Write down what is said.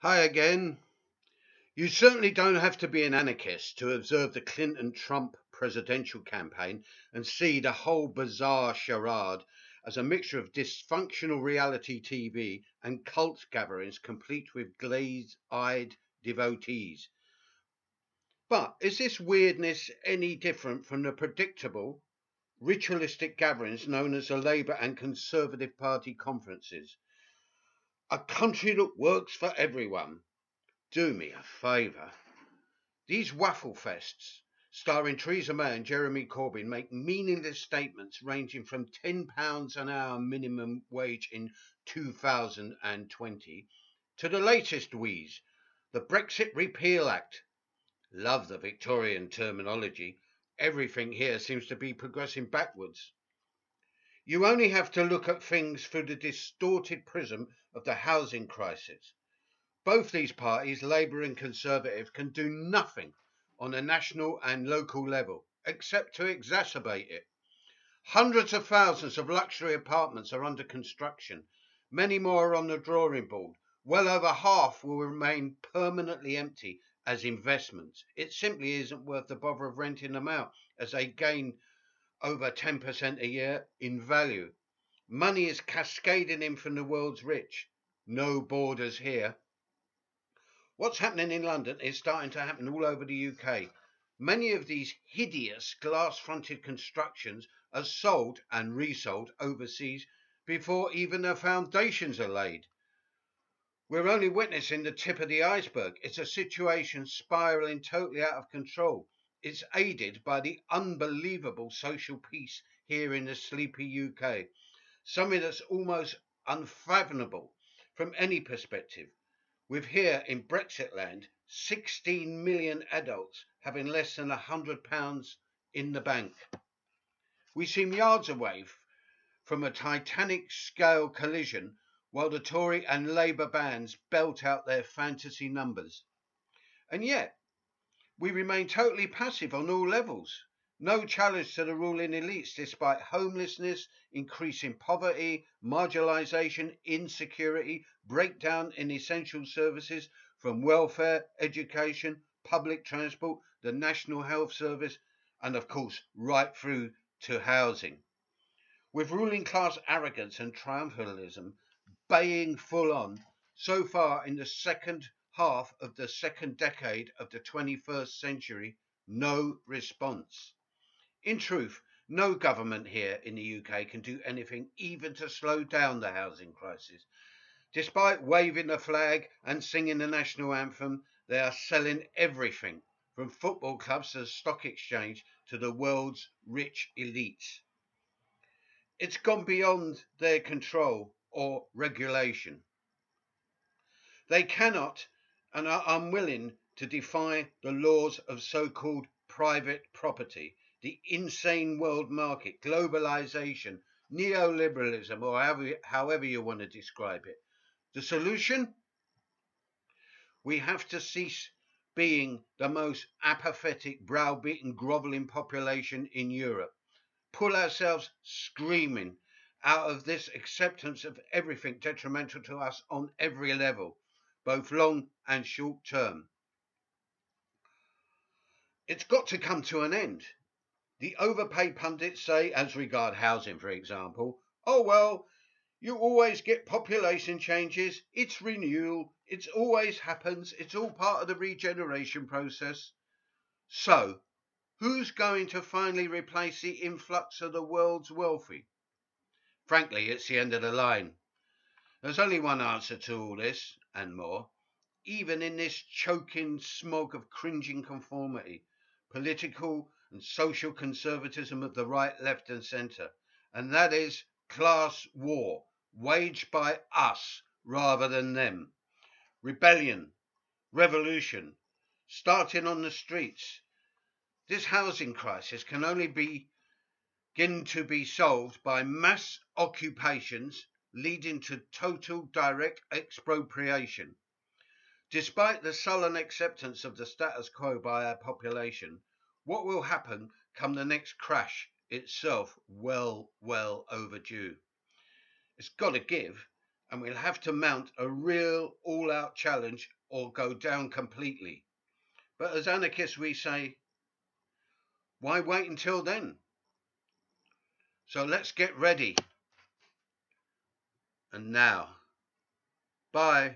Hi again. You certainly don't have to be an anarchist to observe the Clinton Trump presidential campaign and see the whole bizarre charade as a mixture of dysfunctional reality TV and cult gatherings complete with glazed eyed devotees. But is this weirdness any different from the predictable, ritualistic gatherings known as the Labour and Conservative Party conferences? A country that works for everyone. Do me a favour. These waffle fests, starring Theresa May and Jeremy Corbyn, make meaningless statements ranging from £10 an hour minimum wage in 2020 to the latest wheeze, the Brexit Repeal Act. Love the Victorian terminology. Everything here seems to be progressing backwards. You only have to look at things through the distorted prism of the housing crisis. Both these parties, Labour and Conservative, can do nothing on a national and local level except to exacerbate it. Hundreds of thousands of luxury apartments are under construction. Many more are on the drawing board. Well over half will remain permanently empty as investments. It simply isn't worth the bother of renting them out as they gain over 10% a year in value. Money is cascading in from the world's rich. No borders here. What's happening in London is starting to happen all over the UK. Many of these hideous glass fronted constructions are sold and resold overseas before even the foundations are laid. We're only witnessing the tip of the iceberg. It's a situation spiraling totally out of control. It's aided by the unbelievable social peace here in the sleepy UK, something that's almost unfathomable from any perspective. With here in Brexit land 16 million adults having less than £100 in the bank. We seem yards away from a Titanic scale collision while the Tory and Labour bands belt out their fantasy numbers. And yet, we remain totally passive on all levels. No challenge to the ruling elites despite homelessness, increasing poverty, marginalisation, insecurity, breakdown in essential services from welfare, education, public transport, the National Health Service, and of course, right through to housing. With ruling class arrogance and triumphalism baying full on so far in the second half of the second decade of the 21st century, no response. In truth, no government here in the UK can do anything even to slow down the housing crisis. Despite waving the flag and singing the national anthem, they are selling everything from football clubs to the stock exchange to the world's rich elites. It's gone beyond their control or regulation. They cannot and are unwilling to defy the laws of so-called private property, the insane world market, globalization, neoliberalism, or however you want to describe it. The solution? We have to cease being the most apathetic, browbeaten, grovelling population in Europe. Pull ourselves screaming out of this acceptance of everything detrimental to us on every level, both long and short term. It's got to come to an end. The overpaid pundits say, as regard housing, for example, oh well, you always get population changes, it's renewal, it always happens, it's all part of the regeneration process. So, who's going to finally replace the influx of the world's wealthy? Frankly, it's the end of the line. There's only one answer to all this and more, even in this choking smog of cringing conformity, political and social conservatism of the right, left, and centre, and that is class war, waged by us rather than them. Rebellion, revolution, starting on the streets. This housing crisis can only begin to be solved by mass occupations leading to total direct expropriation. Despite the sullen acceptance of the status quo by our population, what will happen come the next crash itself well overdue? It's got to give, and we'll have to mount a real all-out challenge or go down completely. But as anarchists, we say, why wait until then? So let's get ready. And now, bye.